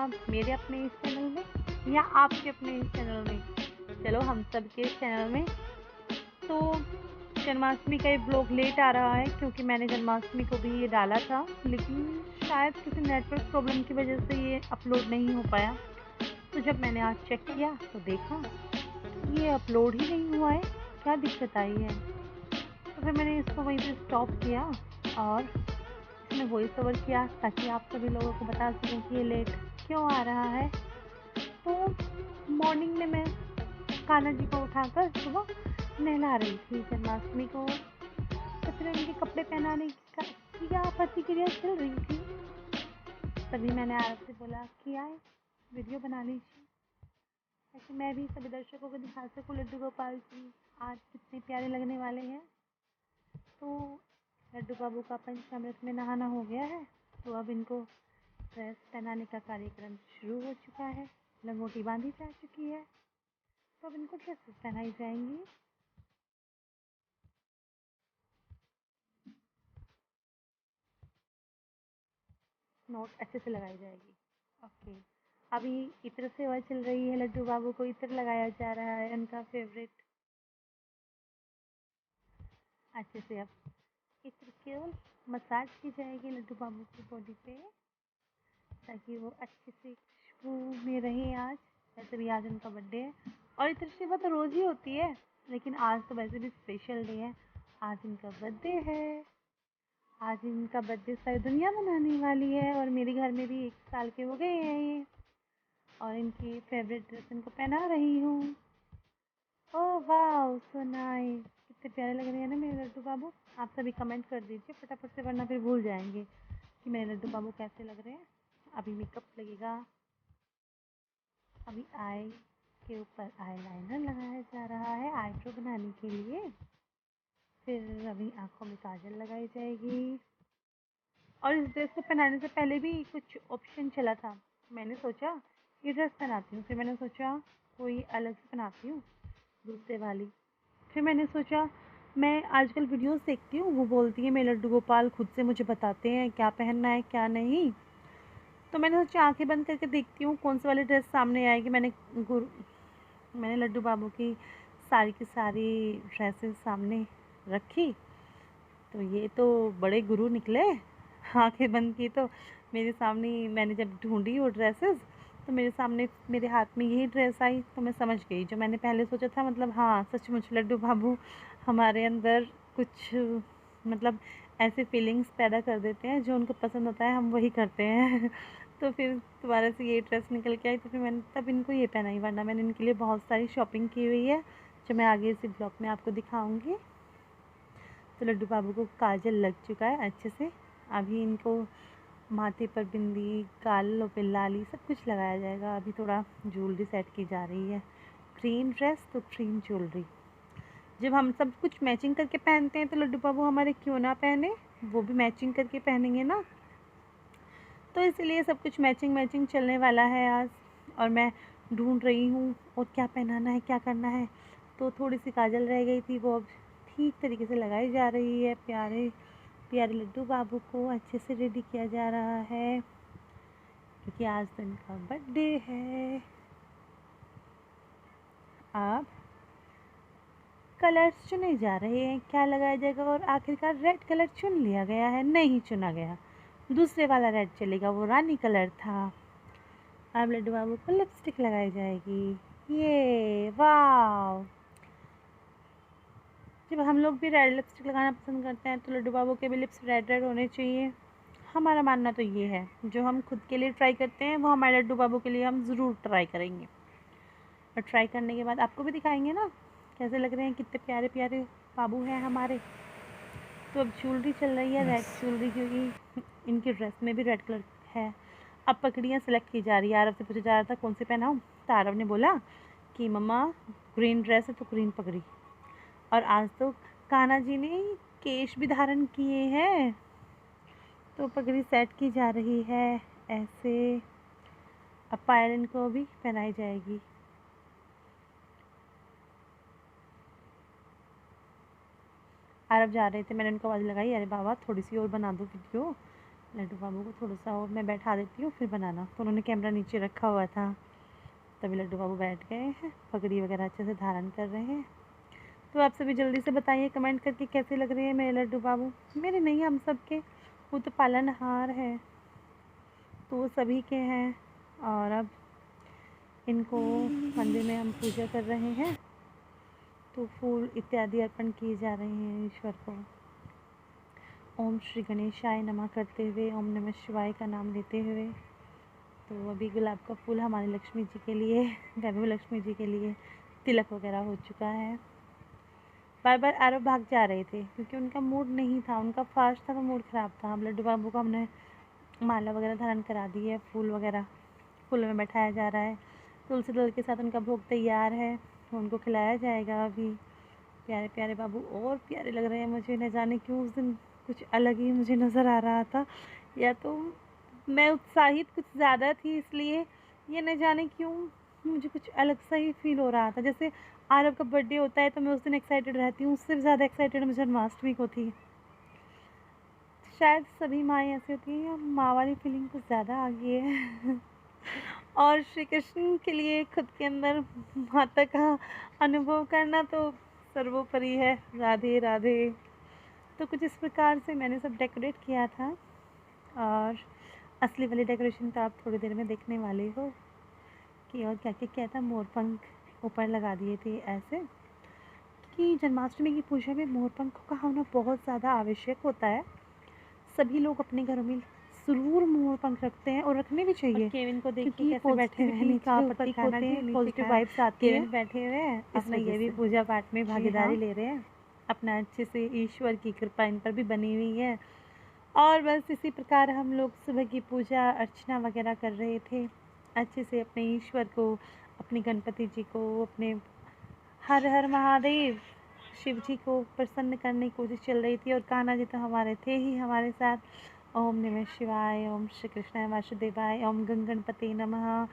मेरे अपने इस चैनल में या आपके अपने इस चैनल में, चलो हम सब के इस चैनल में। तो जन्माष्टमी का ये ब्लॉग लेट आ रहा है क्योंकि मैंने जन्माष्टमी को भी ये डाला था, लेकिन शायद किसी नेटवर्क प्रॉब्लम की वजह से ये अपलोड नहीं हो पाया। तो जब मैंने आज चेक किया तो देखा ये अपलोड ही नहीं हुआ है, क्या दिक्कत आई है। तो फिर मैंने इसको वहीं पे स्टॉप किया और इसमें वॉइस ओवर किया ताकि आप सभी लोगों को बता सकूं कि ये लेट क्यों आ रहा है। तो मॉर्निंग में मैं कान्हा जी को उठाकर सुबह नहला रही थी जन्माष्टमी को, तो फिर उनके कपड़े पहनाने की क्या प्रतिक्रिया चल रही थी। तभी मैंने आरव से बोला कि आए वीडियो बना लीजिए ताकि मैं भी सभी दर्शकों को दिखा सकूँ लड्डू गोपाल जी आज कितने प्यारे लगने वाले हैं। तो लड्डू बाबू का पंचामृत में नहाना हो गया है, तो अब इनको ड्रेस पहनाने का कार्यक्रम शुरू हो चुका है। लंगोटी बांधी जा चुकी है, तो अब इनको ड्रेसेस पहनाई जाएंगी। नोट अच्छे से लगाई जाएगी। ओके, अभी इत्र सेवा चल रही है, लड्डू बाबू को इत्र लगाया जा रहा है, उनका फेवरेट। अच्छे से अब इत्र केवल मसाज की जाएगी लड्डू बाबू की बॉडी पे ताकि वो अच्छे से खुशबू में रहे। आज वैसे भी आज उनका बर्थडे है और इत्र सेवा तो रोज़ ही होती है, लेकिन आज तो वैसे भी स्पेशल डे है। आज इनका बर्थडे है, आज इनका बर्थडे सारी दुनिया मनाने वाली है और मेरे घर में भी 1 साल के हो गए हैं ये, और इनकी फेवरेट ड्रेस इनको पहना रही हूँ। ओह वाह सो नाइस, कितने प्यारे लग रहे हैं ना मेरे लड्डू बाबू। आप सभी कमेंट कर दीजिए फटाफट से, वरना फिर भूल जाएंगे कि मेरे लड्डू बाबू कैसे लग रहे हैं। अभी मेकअप लगेगा, अभी आई के ऊपर आईलाइनर लगाया जा रहा है आईब्रो बनाने के लिए। फिर अभी आँखों में काजल लगाई जाएगी और इस ड्रेस को पहनाने से पहले भी कुछ ऑप्शन चला था। मैंने सोचा ये ड्रेस पहनाती हूँ, फिर मैंने सोचा कोई अलग से पहनाती हूँ दूसरे वाली। फिर मैंने सोचा मैं आजकल वीडियोस देखती हूँ, वो बोलती है मेरे लड्डू गोपाल खुद से मुझे बताते हैं क्या पहनना है क्या नहीं। तो मैंने सोचा आंखें बंद करके देखती हूँ कौन सी वाली ड्रेस सामने आएगी। मैंने लड्डू बाबू की सारी ड्रेसेस सामने रखी, तो ये तो बड़े गुरु निकले। आंखें बंद की तो मेरे सामने मैंने जब ढूंढी वो ड्रेसेस, तो मेरे सामने मेरे हाथ में यही ड्रेस आई, तो मैं समझ गई जो मैंने पहले सोचा था। मतलब हाँ, सचमुच लड्डू बाबू हमारे अंदर कुछ मतलब ऐसे फीलिंग्स पैदा कर देते हैं, जो उनको पसंद होता है हम वही करते हैं। तो फिर दोबारा से ये ड्रेस निकल के आई, तो फिर मैंने तब इनको ये पहनाई, वरना मैंने इनके लिए बहुत सारी शॉपिंग की हुई है जो मैं आगे इसी ब्लॉग में आपको दिखाऊँगी। तो लड्डू बाबू को काजल लग चुका है अच्छे से, अभी इनको माथे पर बिंदी, गालों पे लाली सब कुछ लगाया जाएगा। अभी थोड़ा ज्वेलरी सेट की जा रही है, क्रीम ड्रेस तो क्रीम ज्वेलरी। जब हम सब कुछ मैचिंग करके पहनते हैं तो लड्डू बाबू हमारे क्यों ना पहने, वो भी मैचिंग करके पहनेंगे ना। तो इसलिए सब कुछ मैचिंग चलने वाला है आज। और मैं ढूंढ रही हूँ और क्या पहनाना है क्या करना है। तो थोड़ी सी काजल रह गई थी, वो अब ठीक तरीके से लगाई जा रही है। प्यारे प्यारे लड्डू बाबू को अच्छे से रेडी किया जा रहा है क्योंकि आज तो इनका बर्थडे है। अब कलर्स चुने जा रहे हैं क्या लगाया जाएगा, और आखिरकार रेड कलर चुन लिया गया है, नहीं चुना गया दूसरे वाला रेड चलेगा, वो रानी कलर था। अब लड्डू बाबू को लिपस्टिक लगाई जाएगी। ये वाह, जब हम लोग भी रेड लिपस्टिक लगाना पसंद करते हैं तो लड्डू बाबू के भी लिप्स रेड रेड होने चाहिए। हमारा मानना तो ये है, जो हम खुद के लिए ट्राई करते हैं वो हमारे लड्डू बाबू के लिए हम ज़रूर ट्राई करेंगे, और ट्राई करने के बाद आपको भी दिखाएंगे ना कैसे लग रहे हैं, कितने प्यारे प्यारे बाबू हैं हमारे। तो अब ज्वेलरी चल रही है रेड ज्वेलरी, क्योंकि इनकी ड्रेस में भी रेड कलर है। अब पगड़ियाँ सेलेक्ट की जा रही है। आरव से पूछा जा रहा था कौन सी पहनाऊँ, तो आरव ने बोला कि मम्मा ग्रीन ड्रेस है तो ग्रीन पगड़ी। और आज तो कान्हा जी ने केश भी धारण किए हैं, तो पगड़ी सेट की जा रही है ऐसे। अब पायल इनको भी पहनाई जाएगी। आरव जा रहे थे, मैंने उनको आवाज़ लगाई, अरे बाबा थोड़ी सी और बना दो वीडियो, लड्डू बाबू को थोड़ा सा और मैं बैठा देती हूँ, फिर बनाना। तो उन्होंने कैमरा नीचे रखा हुआ था, तभी लड्डू बाबू बैठ गए हैं, पगड़ी वगैरह अच्छे से धारण कर रहे हैं। तो आप सभी जल्दी से बताइए कमेंट करके कैसे लग रहे हैं मेरे लड्डू बाबू। मेरे नहीं, हम सब के, वो तो पालनहार है तो वो सभी के हैं। और अब इनको मंदिर में हम पूजा कर रहे हैं, तो फूल इत्यादि अर्पण किए जा रहे हैं ईश्वर को। ओम श्री गणेशाय नमः करते हुए, ओम नमः शिवाय का नाम लेते हुए। तो अभी गुलाब का फूल हमारी लक्ष्मी जी के लिए, वैभव लक्ष्मी जी के लिए तिलक वगैरह हो चुका है। बार बार आरव भाग जा रहे थे क्योंकि उनका मूड नहीं था, उनका फास्ट था तो मूड ख़राब था। अब लड्डू बाबू को हमने माला वगैरह धारण करा दी है, फूल वगैरह फूल में बैठाया जा रहा है। तुलसी दल के साथ उनका भोग तैयार है, उनको खिलाया जाएगा अभी। प्यारे प्यारे बाबू और प्यारे लग रहे हैं मुझे, न जाने क्यों उस दिन कुछ अलग ही मुझे नज़र आ रहा था, या तो मैं उत्साहित कुछ ज़्यादा थी इसलिए, ये न जाने क्यों मुझे कुछ अलग सा ही फील हो रहा था। जैसे आरव का बर्थडे होता है तो मैं उस दिन एक्साइटेड रहती हूँ, उससे ज़्यादा एक्साइटेड मैं जन्माष्टमी को थी। शायद सभी माएँ ऐसी होती हैं, या माँ वाली फीलिंग कुछ ज़्यादा आ गई है। और श्री कृष्ण के लिए खुद के अंदर माता का अनुभव करना तो सर्वोपरि है। राधे राधे। तो कुछ इस प्रकार से मैंने सब डेकोरेट किया था, और असली वाली डेकोरेशन तो आप थोड़ी देर में देखने वाले हो कि और क्या क्या किया था। मोरपंख ऊपर लगा दिए थे ऐसे, कि जन्माष्टमी की पूजा में मोरपंख का होना बहुत ज़्यादा आवश्यक होता है। सभी लोग अपने घरों में ज़रूर मोरपंख रखते हैं, और रखने भी चाहिए। केविन को देखिए कैसे बैठे हुए हैं, नीचे ऊपर होते हैं, पॉजिटिव वाइब्स आती है। केविन बैठे हुए हैं, अपना ये भी पूजा पाठ में भागीदारी ले रहे हैं। अपना अच्छे से ईश्वर की कृपा इन पर भी बनी हुई है। और बस इसी प्रकार हम लोग सुबह की पूजा अर्चना वगैरह कर रहे थे, अच्छे से अपने ईश्वर को, अपने गणपति जी को, अपने हर हर महादेव शिव जी को प्रसन्न करने की कोशिश चल रही थी। और कान्हा जी तो हमारे थे ही हमारे साथ। ओम नमः शिवाय, ओम श्री कृष्णाय वासुदेवाय, ओम गणपति नमः।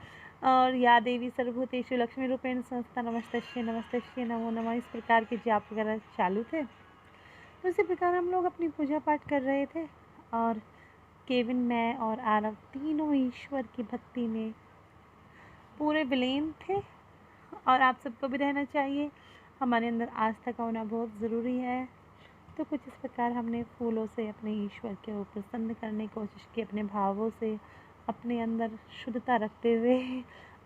और या देवी सर्वभूतेषु लक्ष्मी रूपेण संस्था नमस्तस्यै नमस्तस्यै नमो नमः, इस प्रकार के जाप वगैरह चालू थे। तो इसी प्रकार हम लोग अपनी पूजा पाठ कर रहे थे, और केविन, मैं और आरव तीनों ईश्वर की भक्ति में पूरे विलीन थे। और आप सबको भी रहना चाहिए, हमारे अंदर आस्था का होना बहुत ज़रूरी है। तो कुछ इस प्रकार हमने फूलों से अपने ईश्वर को प्रसन्न करने की कोशिश की, अपने भावों से, अपने अंदर शुद्धता रखते हुए,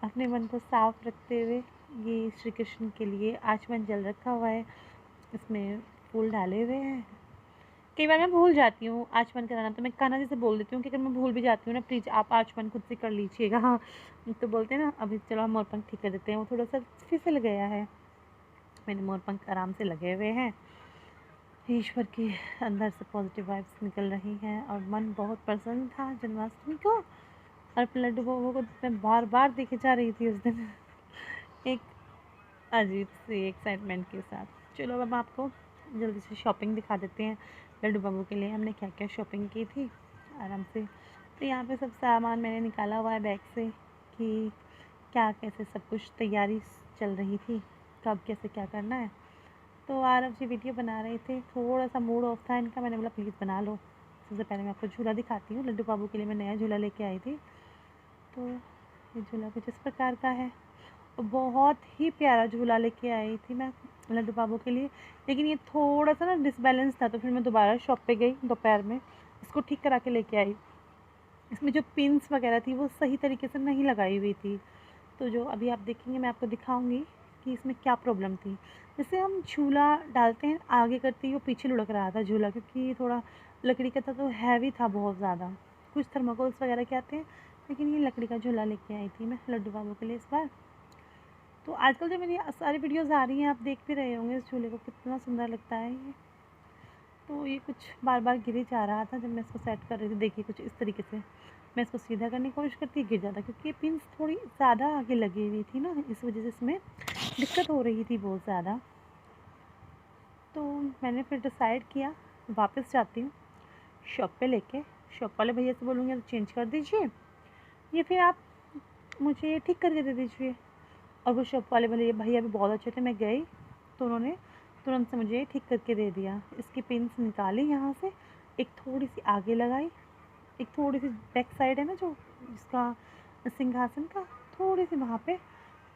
अपने मन को साफ रखते हुए। ये श्री कृष्ण के लिए आचमन जल रखा हुआ है, इसमें फूल डाले हुए हैं। कई बार मैं भूल जाती हूँ आचमन कराना, तो मैं कान्हा जी से बोल देती हूँ कि अगर मैं भूल भी जाती हूँ ना, प्लीज़ आप आचमन खुद से कर लीजिएगा। हाँ, तो बोलते हैं ना, अभी चलो हम मोरपंख ठीक कर देते हैं, वो थोड़ा सा फिसल गया है। मेरे मोरपंख आराम से लगे हुए हैं, ईश्वर के अंदर से पॉजिटिव वाइब्स निकल रही हैं, और मन बहुत प्रसन्न था जन्माष्टमी को। और लड्डू बाबू को मैं बार बार देखे जा रही थी उस दिन, एक अजीब सी एक्साइटमेंट के साथ। चलो अब आपको जल्दी से शॉपिंग दिखा देते हैं। लड्डू बाबू के लिए हमने क्या क्या शॉपिंग की थी आराम से। तो यहाँ पे सब सामान मैंने निकाला हुआ है बैग से, कि क्या कैसे सब कुछ तैयारी चल रही थी, कब कैसे क्या करना है। तो आरव जी वीडियो बना रहे थे, थोड़ा सा मूड ऑफ था इनका, मैंने बोला प्लीज़ बना लो। सबसे पहले मैं आपको झूला दिखाती हूँ। लड्डू बाबू के लिए मैं नया झूला लेके आई थी। तो ये झूला कुछ इस प्रकार का है, बहुत ही प्यारा झूला लेके आई थी मैं लड्डू बाबू के लिए। लेकिन ये थोड़ा सा ना डिसबैलेंस था, तो फिर मैं दोबारा शॉप पे गई दोपहर में, इसको ठीक करा के लेके आई। इसमें जो पिन्स वगैरह थी वो सही तरीके से नहीं लगाई हुई थी। तो जो अभी आप देखेंगे, मैं आपको दिखाऊंगी कि इसमें क्या प्रॉब्लम थी। जैसे हम झूला डालते हैं, आगे करते ही वो पीछे लुढ़क रहा था झूला, क्योंकि थोड़ा लकड़ी का था तो हैवी था बहुत ज़्यादा। कुछ थर्माकोल्स वगैरह के आते हैं, लेकिन ये लकड़ी का झूला लेके आई थी मैं लड्डू बाबू के लिए इस बार। तो आजकल जो मेरी सारी वीडियोज़ आ रही हैं, आप देख भी रहे होंगे इस झूले को, कितना सुंदर लगता है ये। तो ये कुछ बार बार गिर ही जा रहा था जब मैं इसको सेट कर रही थी। देखिए कुछ इस तरीके से मैं इसको सीधा करने की कोशिश करती, गिर जाता, क्योंकि ये पिन्स थोड़ी ज़्यादा आगे लगी हुई थी ना, इस वजह से इसमें दिक्कत हो रही थी बहुत ज़्यादा। तो मैंने फिर डिसाइड किया वापस जाती हूँ शॉप पे लेके, शॉप वाले भैया से बोलूँगी तो चेंज कर दीजिए, या फिर आप मुझे ठीक करके दे दीजिए। और वो शॉप वाले भैया भी बहुत अच्छे थे। मैं गई तो उन्होंने तुरंत से मुझे ठीक करके दे दिया। इसकी पिन्स निकाली यहाँ से, एक थोड़ी सी आगे लगाई, एक थोड़ी सी बैक साइड है ना जो इसका सिंहासन का, थोड़ी सी वहाँ पे,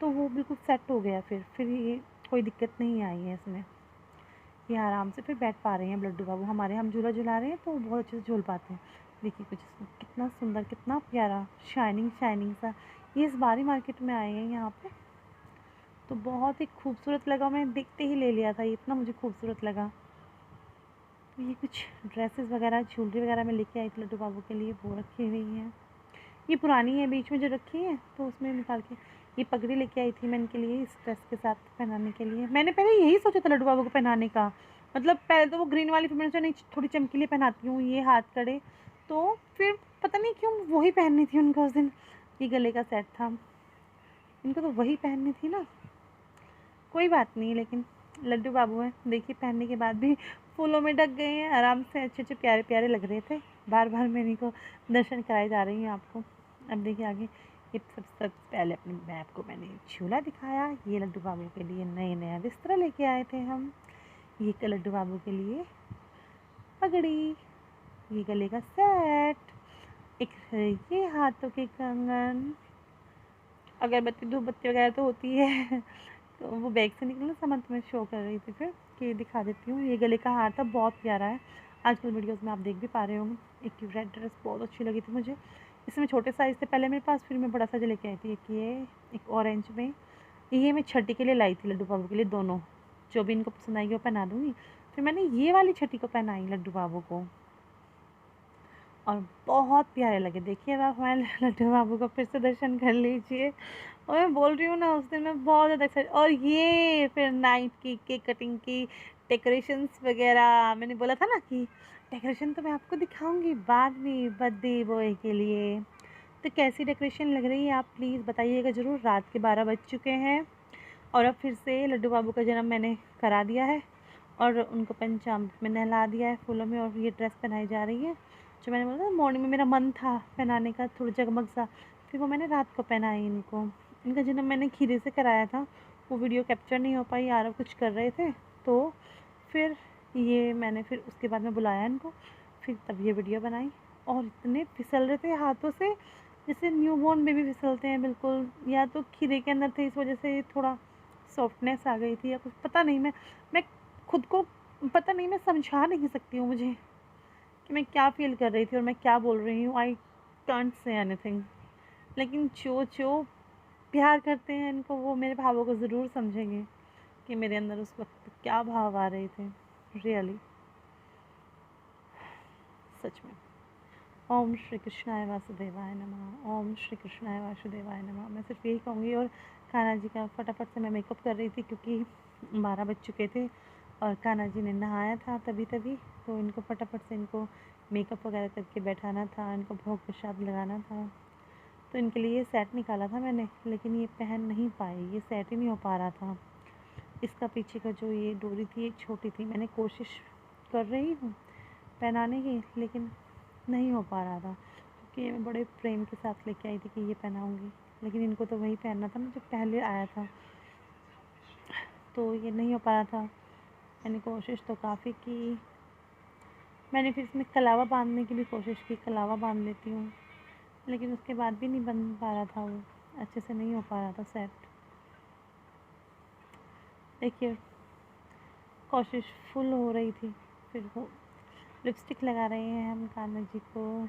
तो वो बिल्कुल सेट हो गया। फिर ये कोई दिक्कत नहीं आई है इसमें, ये आराम से फिर बैठ पा रहे हैं लड्डू बाबू हमारे। हम झूला झुला रहे हैं तो बहुत अच्छे से झूल पाते हैं। देखिए कुछ कितना सुंदर, कितना प्यारा, शाइनिंग शाइनिंग सा। ये इस बार ही मार्केट में आए हैं यहाँ पे, तो बहुत ही खूबसूरत लगा। मैं देखते ही ले लिया था, ये इतना मुझे खूबसूरत लगा। तो ये कुछ ड्रेसेस वगैरह, ज्वेलरी वगैरह मैं लेके आई थी लड्डू बाबू के लिए, वो रखी हुई हैं। ये पुरानी है बीच में जो रखी है, तो उसमें निकाल के ये पगड़ी लेके आई थी मैं इनके लिए, इस ड्रेस के साथ पहनाने के लिए। मैंने पहले यही सोचा था लड्डू बाबू को पहनाने का, मतलब पहले तो वो ग्रीन वाली, फिर मैंने सोचा नहीं थोड़ी चमकीली पहनाती हूँ ये हाथ कड़े, तो फिर पता नहीं क्यों वही पहननी थी उनको उस दिन। ये गले का सेट था, इनको तो वही पहननी थी ना। कोई बात नहीं, लेकिन लड्डू बाबू हैं, देखिए पहनने के बाद भी फूलों में ढक गए हैं आराम से, अच्छे अच्छे प्यारे प्यारे लग रहे थे। बार बार मैं इन्हीं को दर्शन कराई जा रही हूँ आपको। अब देखिए आगे, ये सबसे पहले अपनी मैप को मैंने झूला दिखाया। ये लड्डू बाबू के लिए नए नया बिस्तरा लेके आए थे हम। ये लड्डू बाबू के लिए पगड़ी, ये गले का सेट, एक ये हाथों के कंगन, अगरबत्ती धूपबत्ती वगैरह तो होती है तो वो बैग से निकला सामान, तो मैं शो कर रही थी फिर कि दिखा देती हूँ। ये गले का हार था, बहुत प्यारा है। आजकल वीडियोस में आप देख भी पा रहे होंगे। एक रेड ड्रेस बहुत अच्छी लगी थी मुझे, इसमें छोटे साइज़ थे पहले मेरे पास, फिर मैं बड़ा साइज लेके आई थी। एक ये, एक ऑरेंज में, ये मैं छठी के लिए लाई थी लड्डू बाबू के लिए दोनों। जो भी इनको पसंद आएगी वो पहना दूँगी। फिर मैंने ये वाली छठी को पहनाई लड्डू बाबू को, और बहुत प्यारे लगे। देखिए अब आप हमारे लड्डू बाबू को फिर से दर्शन कर लीजिए। और मैं बोल रही हूँ ना, उस दिन मैं बहुत ज़्यादा एक्साइटेड। और ये फिर नाइट की केक कटिंग की डेकोरेशंस वगैरह, मैंने बोला था ना कि डेकोरेशन तो मैं आपको दिखाऊंगी बाद में बर्थडे बॉय के लिए। तो कैसी डेकोरेशन लग रही है आप प्लीज़ बताइएगा ज़रूर। रात के 12 बज चुके हैं और अब फिर से लड्डू बाबू का जन्म मैंने करा दिया है और उनको पंचामृत में नहला दिया है फूलों में, और ये ड्रेस पहनाई जा रही है जो मैंने बोला था मॉर्निंग में मेरा मन था पहनाने का, थोड़ा जगमग सा, फिर वो मैंने रात को पहनाई इनको। इनका जन्म मैंने खीरे से कराया था, वो वीडियो कैप्चर नहीं हो पाई, आरव कुछ कर रहे थे, तो फिर ये मैंने फिर उसके बाद में बुलाया इनको, फिर तब ये वीडियो बनाई। और इतने फिसल रहे थे हाथों से जैसे न्यूबॉर्न बेबी फिसलते हैं बिल्कुल, या तो खीरे के अंदर थे इस वजह से थोड़ा सॉफ्टनेस आ गई थी या कुछ, पता नहीं। मैं खुद को पता नहीं, मैं समझा नहीं सकती हूँ मुझे कि मैं क्या फ़ील कर रही थी और मैं क्या बोल रही हूँ। I can't say anything. लेकिन जो प्यार करते हैं इनको, वो मेरे भावों को ज़रूर समझेंगे कि मेरे अंदर उस वक्त क्या भाव आ रहे थे रियली, सच में। ओम श्री कृष्णाय वासुदेवाय नमः, ओम श्री कृष्णाय वासुदेवाय नमः। मैं सिर्फ यही कहूँगी। और कान्हा जी का फटाफट से मैं मेकअप कर रही थी क्योंकि 12 बज चुके थे और कान्हा जी ने नहाया था तभी तो इनको फटाफट से इनको मेकअप वगैरह करके बैठाना था, इनको भोग प्रसाद लगाना था। तो इनके लिए ये सेट निकाला था मैंने, लेकिन ये पहन नहीं पाए, ये सेट ही नहीं हो पा रहा था। इसका पीछे का जो ये डोरी थी एक छोटी थी, मैंने कोशिश कर रही हूँ पहनाने की, लेकिन नहीं हो पा रहा था क्योंकि ये मैं बड़े प्रेम के साथ लेके आई थी कि ये पहनाऊँगी, लेकिन इनको तो वही पहनना था ना जो पहले आया था, तो ये नहीं हो पा रहा था। मैंने कोशिश तो काफ़ी की, मैंने फिर इसमें कलावा बांधने की भी कोशिश की, कलावा बांध लेती हूँ, लेकिन उसके बाद भी नहीं बन पा रहा था, वो अच्छे से नहीं हो पा रहा था सेट। देखिए कोशिश फुल हो रही थी। फिर वो लिपस्टिक लगा रहे हैं हम कान्हा जी को,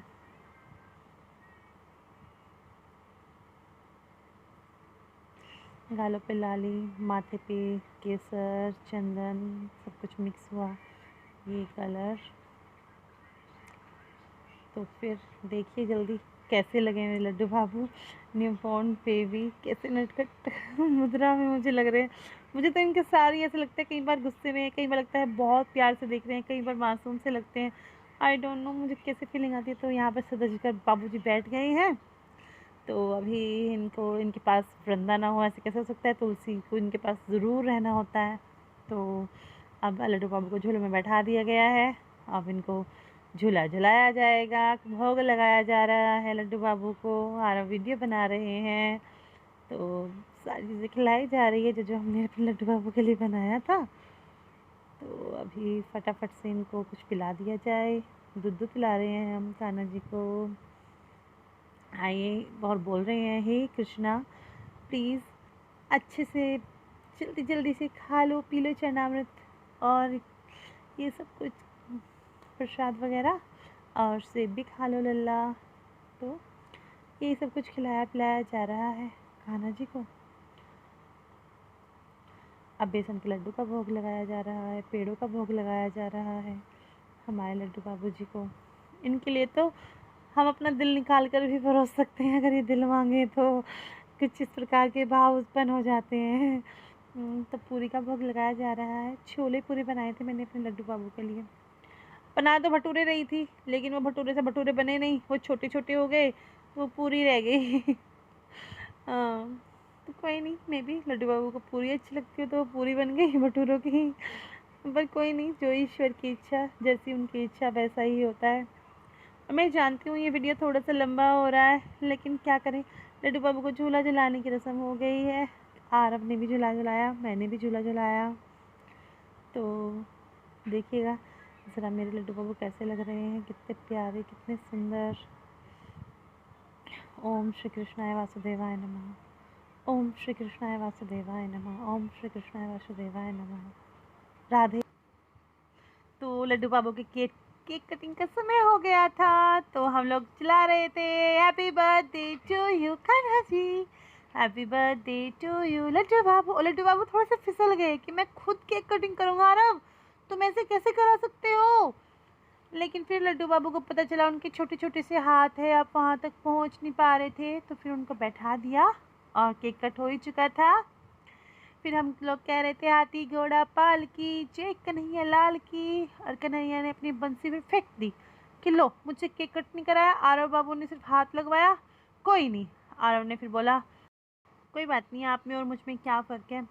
गालों पे लाली, माथे पे केसर, चंदन, सब कुछ मिक्स हुआ ये कलर। तो फिर देखिए जल्दी कैसे लगे मेरे लड्डू बाबू, न्यूबॉर्न बेबी, कैसे नटखट मुद्रा में मुझे लग रहे हैं। मुझे तो इनके सारे ऐसे लगता है, कई बार गुस्से में, कई बार लगता है बहुत प्यार से देख रहे हैं, कई बार मासूम से लगते हैं। आई डोंट नो मुझे कैसे फीलिंग आती है। तो यहाँ पर सदा जी कर बाबू जी बैठ गए हैं, तो अभी इनको इनके पास वृंदा ना हो ऐसे कैसे हो सकता है, तुलसी को इनके पास ज़रूर रहना होता है। तो अब लड्डू बाबू को झूले में बैठा दिया गया है, अब इनको झूला झुलाया जाएगा, भोग लगाया जा रहा है लड्डू बाबू को, और वीडियो बना रहे हैं, तो सारी चीज़ें खिलाई जा रही है जो जो हमने अपने लड्डू बाबू के लिए बनाया था। तो अभी फटाफट से इनको कुछ पिला दिया जाए। दूध पिला रहे हैं हम कान्हा जी को। आइए और बोल रहे हैं, हे कृष्णा प्लीज़ अच्छे से जल्दी जल्दी से खा लो, पी लो चरणामृत और ये सब कुछ प्रसाद वगैरह, और सेब भी खा लो लल्ला। तो ये सब कुछ खिलाया पिलाया जा रहा है कान्हा जी को। अब बेसन के लड्डू का भोग लगाया जा रहा है, पेड़ों का भोग लगाया जा रहा है हमारे लड्डू बाबू जी को। इनके लिए तो हम अपना दिल निकाल कर भी परोस सकते हैं, अगर ये दिल मांगे तो। कुछ इस प्रकार के भाव उत्पन्न हो जाते हैं। तो पूरी का भोग लगाया जा रहा है। छोले पूरी बनाए थे मैंने अपने लड्डू बाबू के लिए। बना तो भटूरे रही थी, लेकिन वो भटूरे से भटूरे बने नहीं, वो छोटे छोटे हो गए, वो पूरी रह गई। हाँ, तो कोई नहीं, मे बी लड्डू बाबू को पूरी अच्छी लगती है तो वो पूरी बन गई भटूरों की। पर कोई नहीं, जो ईश्वर की इच्छा, जैसी उनकी इच्छा वैसा ही होता है। मैं जानती हूँ ये वीडियो थोड़ा सा लंबा हो रहा है, लेकिन क्या करें, लड्डू बाबू को झूला झुलाने की रस्म हो गई है। आरव ने भी झूला झुलाया, मैंने भी झूला झुलाया। तो देखिएगा ज़रा मेरे लड्डू बाबू कैसे लग रहे हैं, कितने प्यारे, कितने सुंदर। ओम श्री कृष्णाय वासुदेवाय नमः। ओम श्री कृष्णाय वासुदेवाय नमः। ओम श्री कृष्णाय वासुदेवाय नमः। राधे। तो लड्डू बाबू के केक कटिंग का समय हो गया था, तो हम लोग चिल्ला रहे थे, happy birthday to you Kanha ji, happy birthday to you Laddu Babu. और लड्डू बाबू थोड़ा सा फिसल गए कि मैं खुद केक कटिंग करूँगा आरव, तुम ऐसे कैसे करा सकते हो। लेकिन फिर लड्डू बाबू को पता चला उनके छोटे छोटे से हाथ है, आप वहाँ तक पहुँच नहीं पा रहे थे, तो फिर उनको बैठा दिया और केक कट हो ही चुका था। फिर हम लोग कह रहे थे, हाथी घोड़ा पाल की जय कन्हैया लाल की, और कन्हैया ने अपनी बंसी में फेंक दी कि लो, मुझसे केक कट नहीं कराया। आरव बाबू ने सिर्फ हाथ लगवाया, कोई नहीं। आरव ने फिर बोला, कोई बात नहीं, आप में और मुझ में क्या फ़र्क है।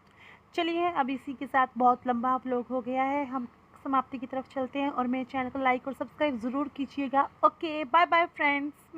चलिए, अब इसी के साथ बहुत लंबा व्लॉग हो गया है, हम समाप्ति की तरफ चलते हैं, और मेरे चैनल को लाइक और सब्सक्राइब ज़रूर कीजिएगा। Okay, bye bye friends.